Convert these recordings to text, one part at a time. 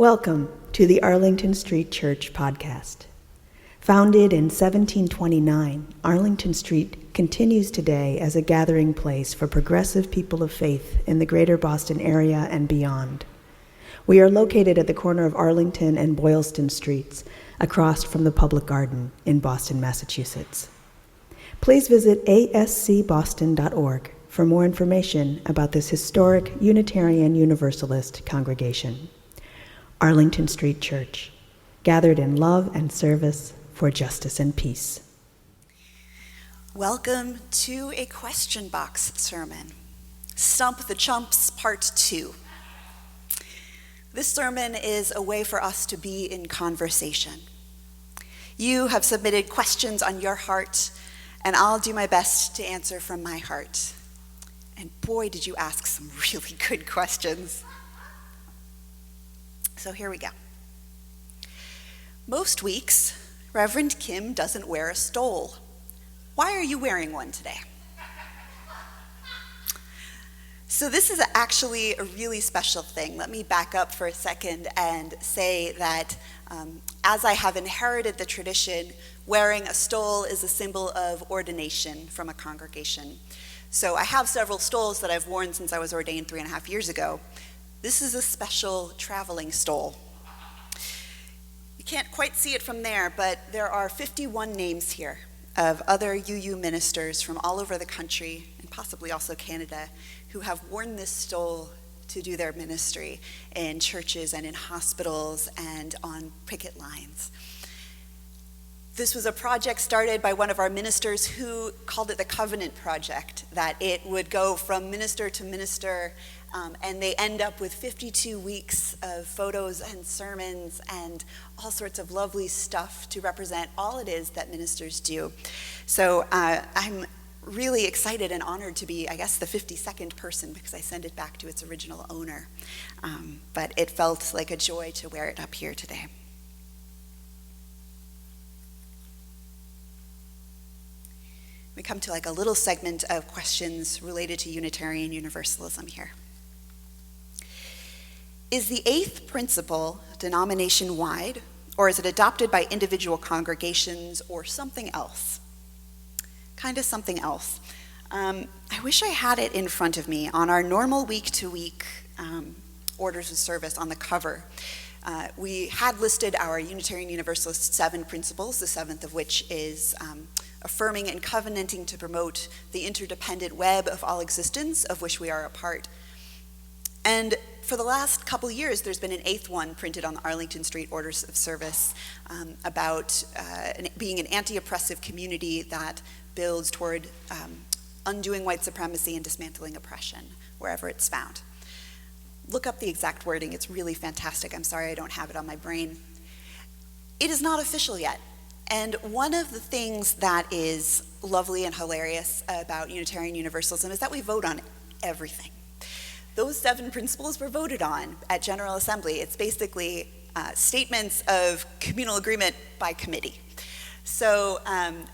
Welcome to the Arlington Street Church podcast. Founded in 1729, Arlington Street continues today as a gathering place for progressive people of faith in the greater Boston area and beyond. We are located at the corner of Arlington and Boylston Streets, across from the Public Garden in Boston, Massachusetts. Please visit ascboston.org for more information about this historic Unitarian Universalist congregation. Arlington Street Church, gathered in love and service for justice and peace. Welcome to a question box sermon, Stump the Chumps Part 2. This sermon is a way for us to be in conversation. You have submitted questions on your heart, and I'll do my best to answer from my heart. And boy, did you ask some really good questions. So here we go. Most weeks, Reverend Kim doesn't wear a stole. Why are you wearing one today? So this is actually a really special thing. Let me back up for a second and say that as I have inherited the tradition, wearing a stole is a symbol of ordination from a congregation. So I have several stoles that I've worn since I was ordained 3.5 years ago. This is a special traveling stole. You can't quite see it from there, but there are 51 names here of other UU ministers from all over the country, and possibly also Canada, who have worn this stole to do their ministry in churches and in hospitals and on picket lines. This was a project started by one of our ministers who called it the Covenant Project, that it would go from minister to minister, and they end up with 52 weeks of photos and sermons and all sorts of lovely stuff to represent all it is that ministers do. So I'm really excited and honored to be, I guess, the 52nd person, because I send it back to its original owner. But it felt like a joy to wear it up here today. We come to like a little segment of questions related to Unitarian Universalism here. Is the eighth principle denomination-wide, or is it adopted by individual congregations or something else? Kind of something else. I wish I had it in front of me on our normal week-to-week orders of service on the cover. We had listed our Unitarian Universalist 7 principles, the seventh of which is affirming and covenanting to promote the interdependent web of all existence, of which we are a part. And for the last couple years, there's been an eighth one printed on the Arlington Street Orders of Service about being an anti-oppressive community that builds toward undoing white supremacy and dismantling oppression wherever it's found. Look up the exact wording. It's really fantastic. I'm sorry I don't have it on my brain. It is not official yet. And one of the things that is lovely and hilarious about Unitarian Universalism is that we vote on everything. Those 7 principles were voted on at General Assembly. It's basically statements of communal agreement by committee. So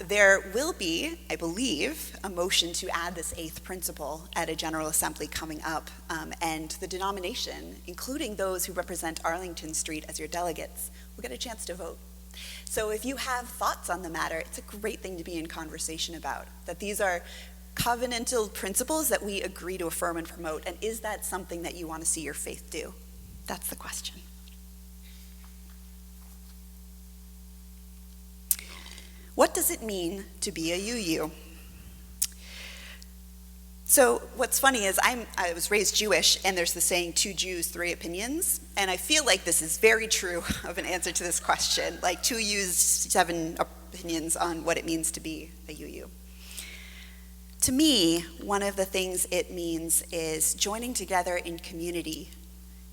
there will be, I believe, a motion to add this 8th principle at a General Assembly coming up, and the denomination, including those who represent Arlington Street as your delegates, will get a chance to vote. So if you have thoughts on the matter, it's a great thing to be in conversation about, that these are covenantal principles that we agree to affirm and promote, and is that something that you want to see your faith do? That's the question. What does it mean to be a UU? So what's funny is I was raised Jewish, and there's the saying, 2 Jews, 3 opinions, and I feel like this is very true of an answer to this question, like 2 U's, 7 opinions on what it means to be a UU. To me, one of the things it means is joining together in community,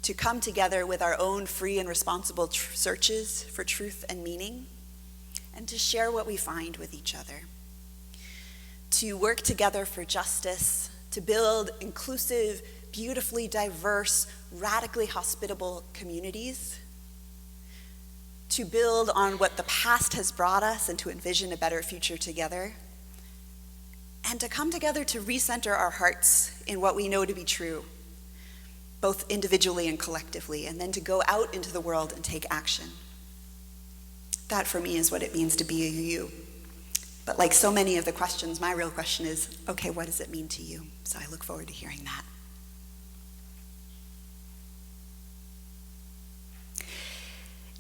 to come together with our own free and responsible searches for truth and meaning, and to share what we find with each other. To work together for justice, to build inclusive, beautifully diverse, radically hospitable communities, to build on what the past has brought us and to envision a better future together, and to come together to recenter our hearts in what we know to be true, both individually and collectively, and then to go out into the world and take action. That for me is what it means to be a UU. But like so many of the questions, my real question is, okay, what does it mean to you? So I look forward to hearing that.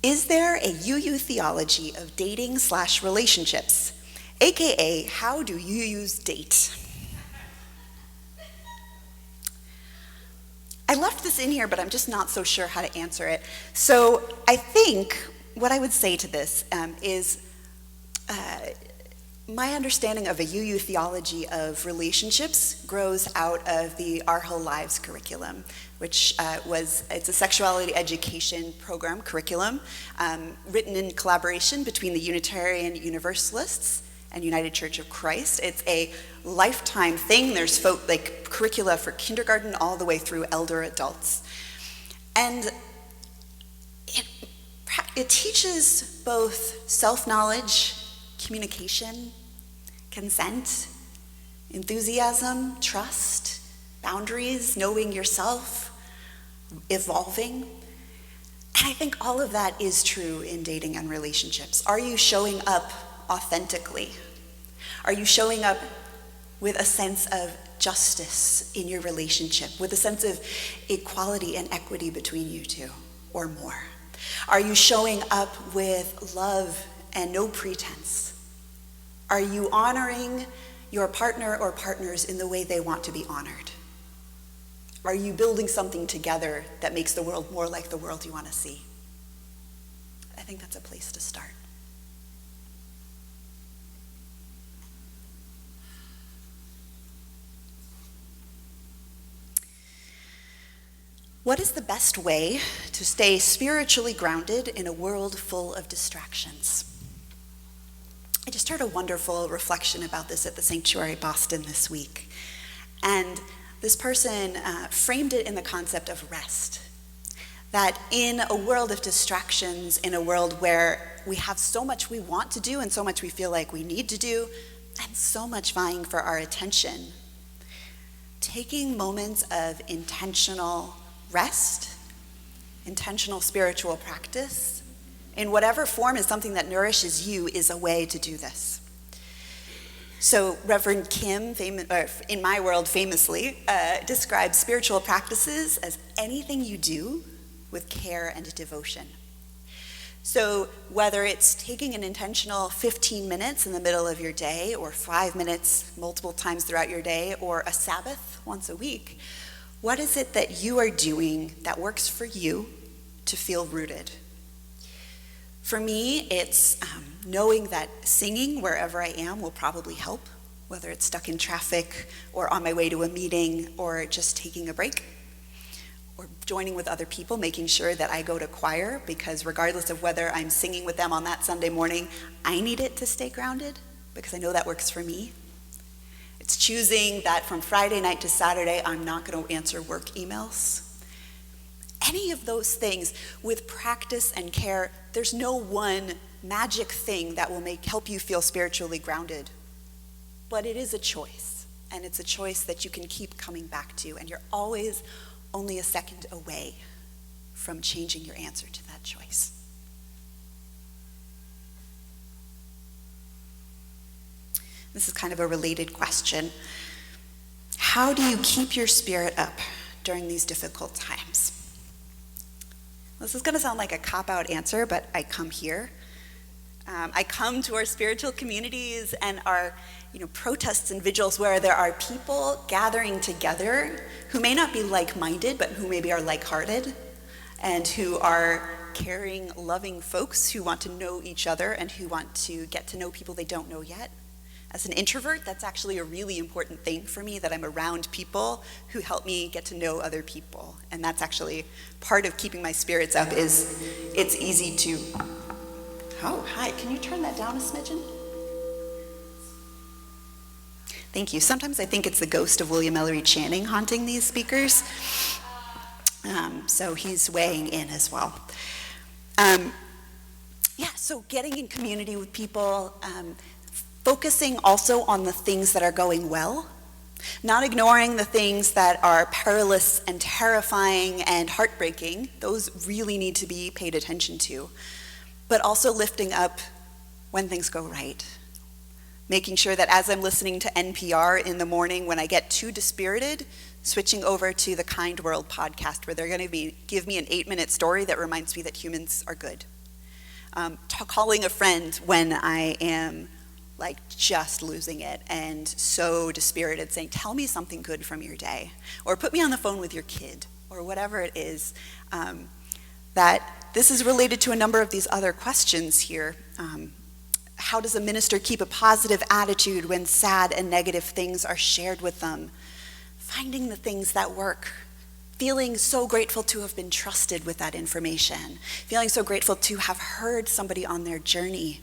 Is there a UU theology of dating/relationships? AKA, how do UUs date? I left this in here, but I'm just not so sure how to answer it. So I think what I would say to this is my understanding of a UU theology of relationships grows out of the Our Whole Lives curriculum, which it's a sexuality education program curriculum written in collaboration between the Unitarian Universalists and United Church of Christ. It's a lifetime thing. There's curricula for kindergarten all the way through elder adults. And it teaches both self-knowledge, communication, consent, enthusiasm, trust, boundaries, knowing yourself, evolving. And I think all of that is true in dating and relationships. Are you showing up authentically? Are you showing up with a sense of justice in your relationship, with a sense of equality and equity between you two, or more? Are you showing up with love and no pretense? Are you honoring your partner or partners in the way they want to be honored? Are you building something together that makes the world more like the world you want to see? I think that's a place to start. What is the best way to stay spiritually grounded in a world full of distractions? I just heard a wonderful reflection about this at the Sanctuary Boston this week. And this person framed it in the concept of rest. That in a world of distractions, in a world where we have so much we want to do and so much we feel like we need to do, and so much vying for our attention, taking moments of intentional rest, intentional spiritual practice, in whatever form is something that nourishes you, is a way to do this. So Reverend Kim, in my world famously, describes spiritual practices as anything you do with care and devotion. So whether it's taking an intentional 15 minutes in the middle of your day, or 5 minutes multiple times throughout your day, or a Sabbath once a week, what is it that you are doing that works for you to feel rooted? For me, it's knowing that singing wherever I am will probably help, whether it's stuck in traffic or on my way to a meeting or just taking a break, or joining with other people, making sure that I go to choir, because regardless of whether I'm singing with them on that Sunday morning, I need it to stay grounded because I know that works for me. It's choosing that from Friday night to Saturday, I'm not going to answer work emails. Any of those things, with practice and care, there's no one magic thing that will help you feel spiritually grounded. But it is a choice, and it's a choice that you can keep coming back to, and you're always only a second away from changing your answer to that choice. This is kind of a related question. How do you keep your spirit up during these difficult times? This is going to sound like a cop-out answer, but I come here. I come to our spiritual communities and our protests and vigils where there are people gathering together who may not be like-minded, but who maybe are like-hearted, and who are caring, loving folks who want to know each other and who want to get to know people they don't know yet. As an introvert, that's actually a really important thing for me, that I'm around people who help me get to know other people. And that's actually part of keeping my spirits up. Is it's easy to, oh, hi, can you turn that down a smidgen? Thank you. Sometimes I think it's the ghost of William Ellery Channing haunting these speakers. So he's weighing in as well. So getting in community with people, focusing also on the things that are going well, Not ignoring the things that are perilous and terrifying and heartbreaking. Those really need to be paid attention to. But also lifting up when things go right. Making sure that as I'm listening to NPR in the morning, when I get too dispirited, switching over to the Kind World podcast, where they're going to give me an 8-minute story that reminds me that humans are good. Calling a friend when I am just losing it and so dispirited, saying, tell me something good from your day, or put me on the phone with your kid, or whatever it is. That this is related to a number of these other questions here. How does a minister keep a positive attitude when sad and negative things are shared with them? Finding the things that work. Feeling so grateful to have been trusted with that information. Feeling so grateful to have heard somebody on their journey.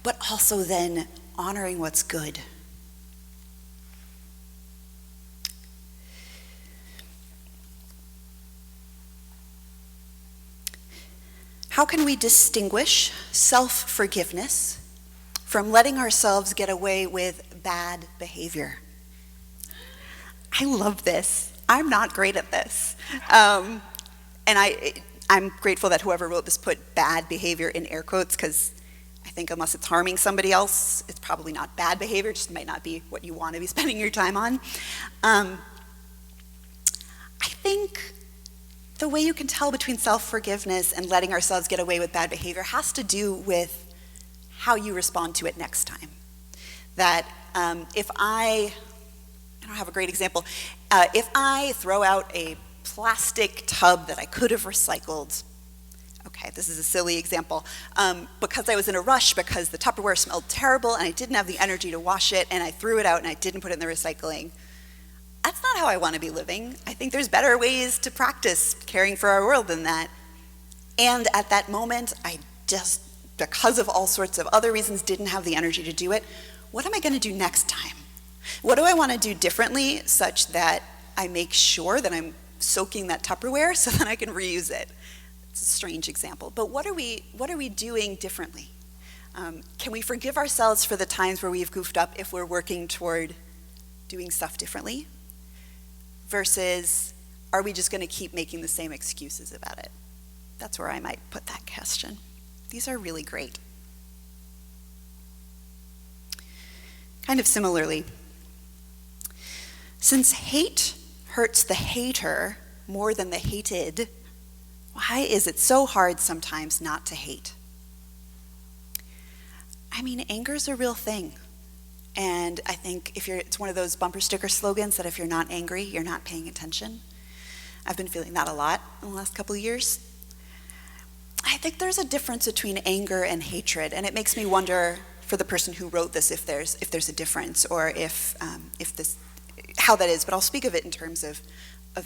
But also then honoring what's good. How can we distinguish self-forgiveness from letting ourselves get away with bad behavior? I love this. I'm not great at this. And I'm grateful that whoever wrote this put bad behavior in air quotes, because I think unless it's harming somebody else, it's probably not bad behavior, it just might not be what you want to be spending your time on. I think the way you can tell between self-forgiveness and letting ourselves get away with bad behavior has to do with how you respond to it next time. That if I don't have a great example, if I throw out a plastic tub that I could have recycled, okay, this is a silly example, because I was in a rush because the Tupperware smelled terrible and I didn't have the energy to wash it and I threw it out and I didn't put it in the recycling. That's not how I want to be living. I think there's better ways to practice caring for our world than that. And at that moment, I just, because of all sorts of other reasons, didn't have the energy to do it. What am I going to do next time? What do I want to do differently such that I make sure that I'm soaking that Tupperware so that I can reuse it? It's a strange example, but what are we doing differently? Can we forgive ourselves for the times where we've goofed up if we're working toward doing stuff differently? Versus, are we just going to keep making the same excuses about it? That's where I might put that question. These are really great. Kind of similarly, since hate hurts the hater more than the hated, why is it so hard sometimes not to hate? I mean, anger is a real thing. And I think it's one of those bumper sticker slogans that if you're not angry, you're not paying attention. I've been feeling that a lot in the last couple of years. I think there's a difference between anger and hatred, and it makes me wonder for the person who wrote this if there's a difference or how that is. But I'll speak of it in terms of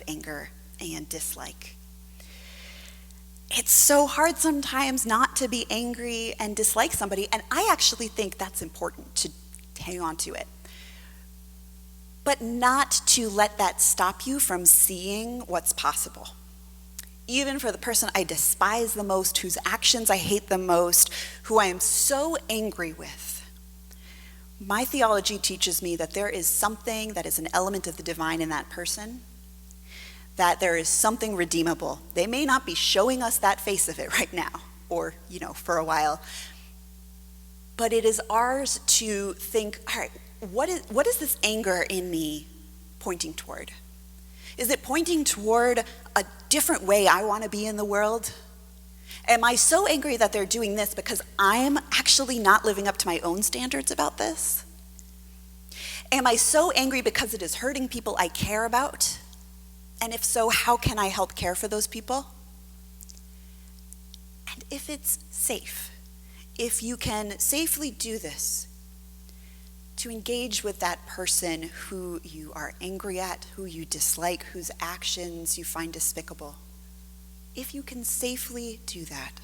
anger and dislike. It's so hard sometimes not to be angry and dislike somebody, and I actually think that's important to hang on to it. But not to let that stop you from seeing what's possible. Even for the person I despise the most, whose actions I hate the most, who I am so angry with, my theology teaches me that there is something that is an element of the divine in that person, that there is something redeemable. They may not be showing us that face of it right now, or, for a while, but it is ours to think, all right, what is this anger in me pointing toward? Is it pointing toward a different way I want to be in the world? Am I so angry that they're doing this because I'm actually not living up to my own standards about this? Am I so angry because it is hurting people I care about? And if so, how can I help care for those people? And if it's safe, if you can safely do this, to engage with that person who you are angry at, who you dislike, whose actions you find despicable, if you can safely do that,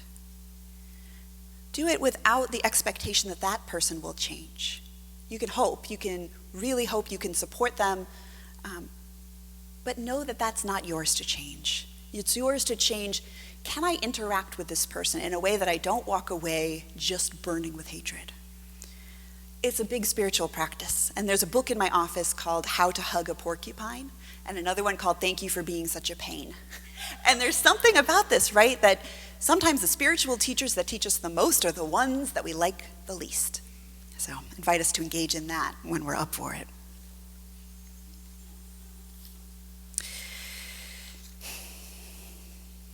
do it without the expectation that that person will change. You can really hope, you can support them, but know that that's not yours to change. It's yours to change. Can I interact with this person in a way that I don't walk away just burning with hatred? It's a big spiritual practice. And there's a book in my office called How to Hug a Porcupine, and another one called Thank You for Being Such a Pain. And there's something about this, right, that sometimes the spiritual teachers that teach us the most are the ones that we like the least. So invite us to engage in that when we're up for it.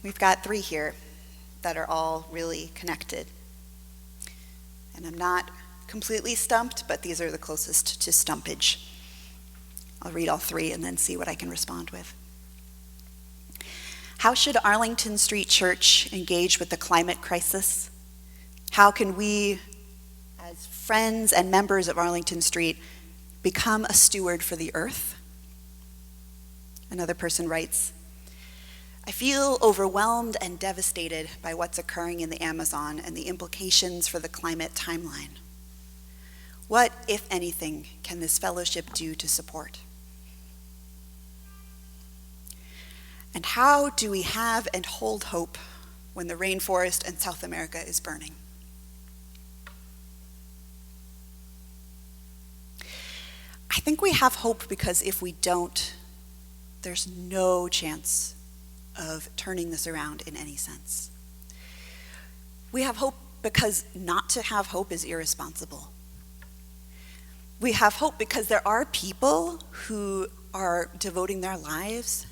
We've got 3 here that are all really connected. And I'm not completely stumped, but these are the closest to stumpage. I'll read all 3 and then see what I can respond with. How should Arlington Street Church engage with the climate crisis? How can we, as friends and members of Arlington Street, become a steward for the earth? Another person writes, I feel overwhelmed and devastated by what's occurring in the Amazon and the implications for the climate timeline. What, if anything, can this fellowship do to support? And how do we have and hold hope when the rainforest in South America is burning? I think we have hope because if we don't, there's no chance of turning this around in any sense. We have hope because not to have hope is irresponsible. We have hope because there are people who are devoting their lives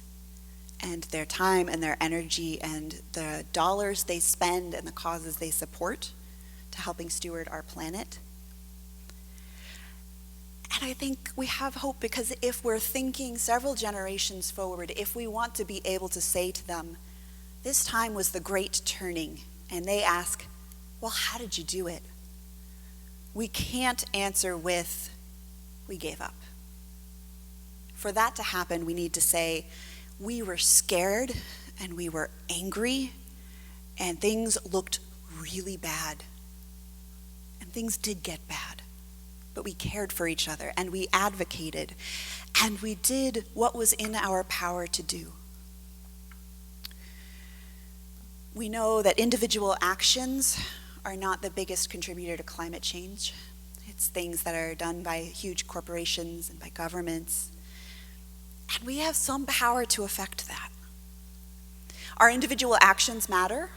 and their time and their energy and the dollars they spend and the causes they support to helping steward our planet. And I think we have hope because if we're thinking several generations forward, if we want to be able to say to them, this time was the great turning, and they ask, well, how did you do it? We can't answer with, we gave up. For that to happen, we need to say, we were scared and we were angry and things looked really bad. And things did get bad. But we cared for each other and we advocated and we did what was in our power to do. We know that individual actions are not the biggest contributor to climate change. It's things that are done by huge corporations and by governments. And we have some power to affect that. Our individual actions matter.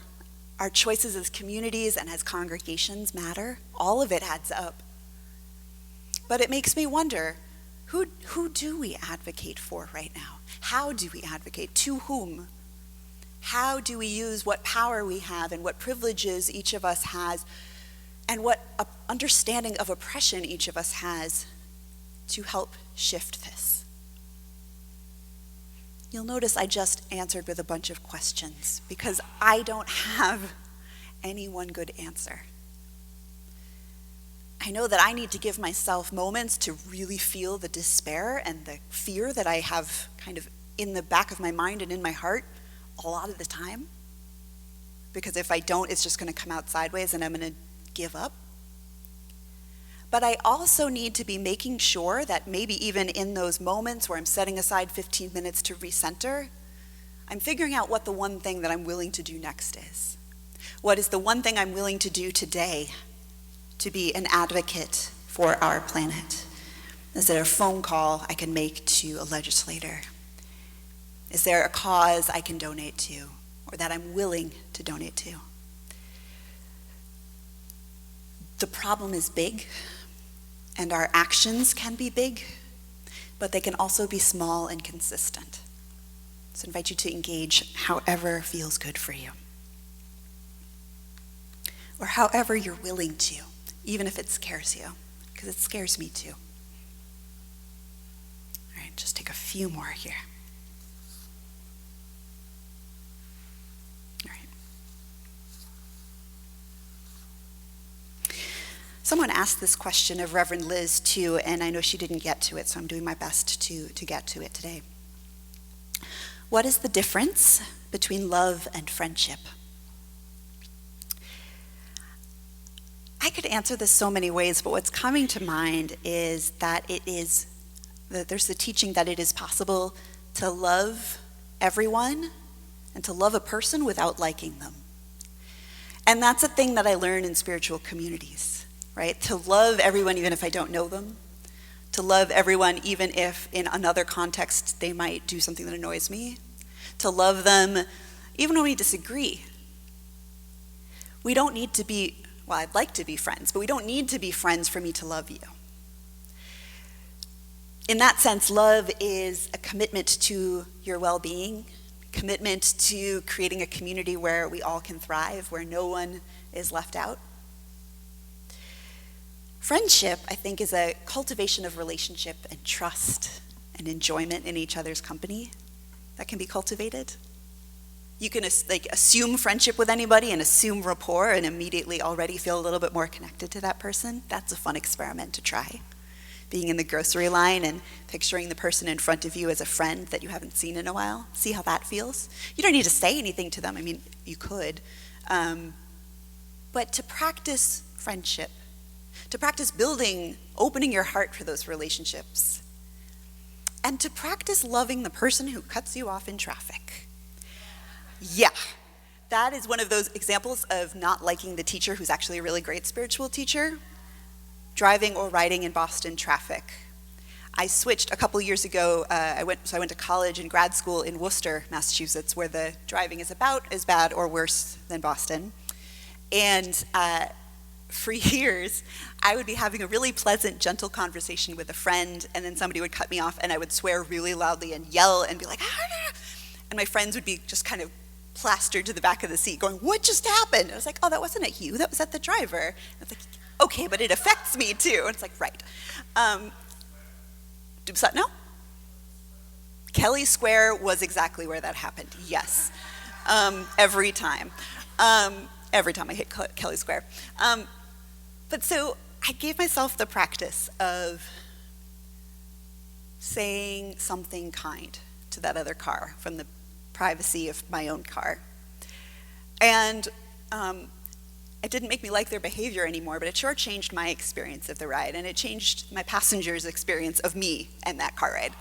Our choices as communities and as congregations matter. All of it adds up. But it makes me wonder, who do we advocate for right now? How do we advocate? To whom? How do we use what power we have and what privileges each of us has and what understanding of oppression each of us has to help shift this? You'll notice I just answered with a bunch of questions because I don't have any one good answer. I know that I need to give myself moments to really feel the despair and the fear that I have kind of in the back of my mind and in my heart a lot of the time. Because if I don't, it's just going to come out sideways and I'm going to give up. But I also need to be making sure that maybe even in those moments where I'm setting aside 15 minutes to recenter, I'm figuring out what the one thing that I'm willing to do next is. What is the one thing I'm willing to do today to be an advocate for our planet? Is there a phone call I can make to a legislator? Is there a cause I can donate to or that I'm willing to donate to? The problem is big, and our actions can be big, but they can also be small and consistent. So I invite you to engage however feels good for you, or however you're willing to, even if it scares you, because it scares me too. All right, just take a few more here. All right. Someone asked this question of Reverend Liz too, and I know she didn't get to it, so I'm doing my best to get to it today. What is the difference between love and friendship? I could answer this so many ways, but what's coming to mind is that there's the teaching that it is possible to love everyone and to love a person without liking them. And that's a thing that I learn in spiritual communities, right? To love everyone even if I don't know them. To love everyone even if in another context they might do something that annoys me. To love them even when we disagree. We don't need to be, well, I'd like to be friends, but we don't need to be friends for me to love you. In that sense, love is a commitment to your well-being, commitment to creating a community where we all can thrive, where no one is left out. Friendship, I think, is a cultivation of relationship and trust and enjoyment in each other's company that can be cultivated. You can assume friendship with anybody and assume rapport and immediately already feel a little bit more connected to that person. That's a fun experiment to try. Being in the grocery line and picturing the person in front of you as a friend that you haven't seen in a while. See how that feels? You don't need to say anything to them. I mean, you could. But to practice friendship, to practice building, opening your heart for those relationships, and to practice loving the person who cuts you off in traffic. Yeah, that is one of those examples of not liking the teacher who's actually a really great spiritual teacher. Driving or riding in Boston traffic. I switched a couple years ago. I went to college and grad school in Worcester, Massachusetts, where the driving is about as bad or worse than Boston. And for years, I would be having a really pleasant, gentle conversation with a friend, and then somebody would cut me off, and I would swear really loudly and yell and be like, ah! And my friends would be just kind of plastered to the back of the seat going, what just happened? I was like, oh, that wasn't at you, that was at the driver. And I was like, okay, but it affects me too. And it's like, right. No? Kelly Square was exactly where that happened, yes. Every time. Every time I hit Kelly Square. But so I gave myself the practice of saying something kind to that other car from the privacy of my own car. And it didn't make me like their behavior anymore, but it sure changed my experience of the ride, and it changed my passengers' experience of me and that car ride.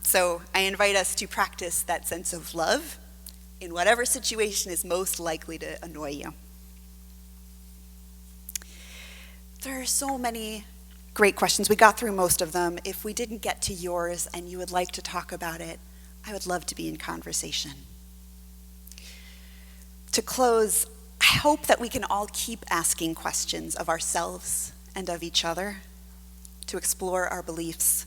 So I invite us to practice that sense of love in whatever situation is most likely to annoy you. There are so many great questions. We got through most of them. If we didn't get to yours and you would like to talk about it, I would love to be in conversation. To close, I hope that we can all keep asking questions of ourselves and of each other to explore our beliefs.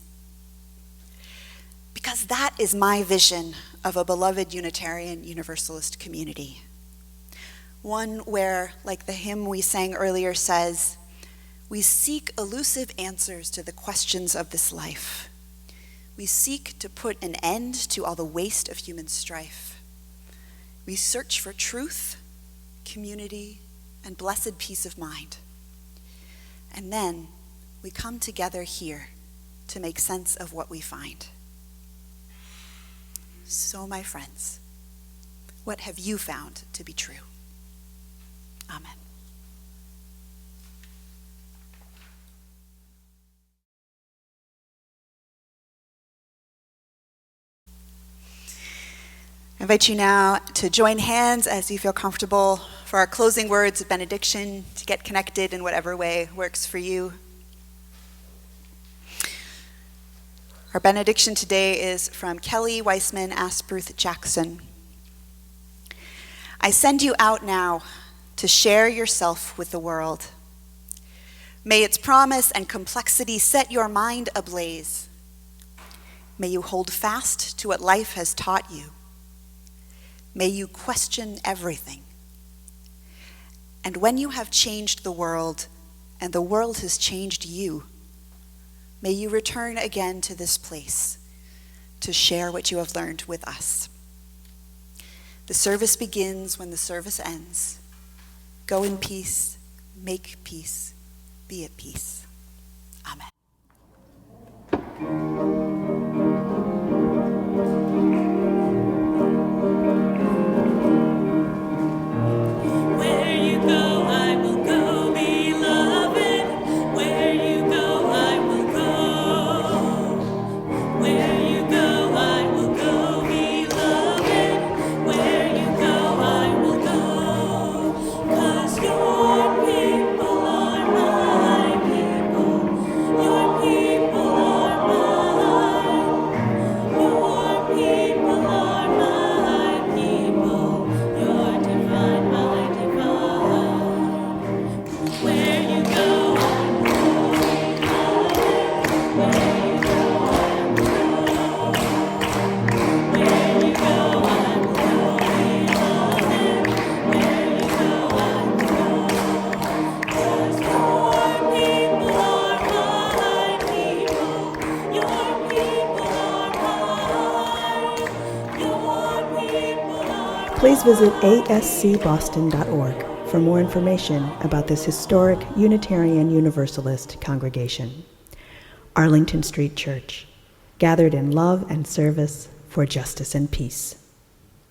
Because that is my vision of a beloved Unitarian Universalist community. One where, like the hymn we sang earlier says, we seek elusive answers to the questions of this life. We seek to put an end to all the waste of human strife. We search for truth, community, and blessed peace of mind. And then we come together here to make sense of what we find. So, my friends, what have you found to be true? Amen. I invite you now to join hands as you feel comfortable for our closing words of benediction, to get connected in whatever way works for you. Our benediction today is from Kelly Weissman Asbruth Jackson. I send you out now to share yourself with the world. May its promise and complexity set your mind ablaze. May you hold fast to what life has taught you. May you question everything. And when you have changed the world, and the world has changed you, may you return again to this place to share what you have learned with us. The service begins when the service ends. Go in peace, make peace, be at peace. Amen. Your people are mine. Please visit ascboston.org for more information about this historic Unitarian Universalist congregation. Arlington Street Church, gathered in love and service for justice and peace.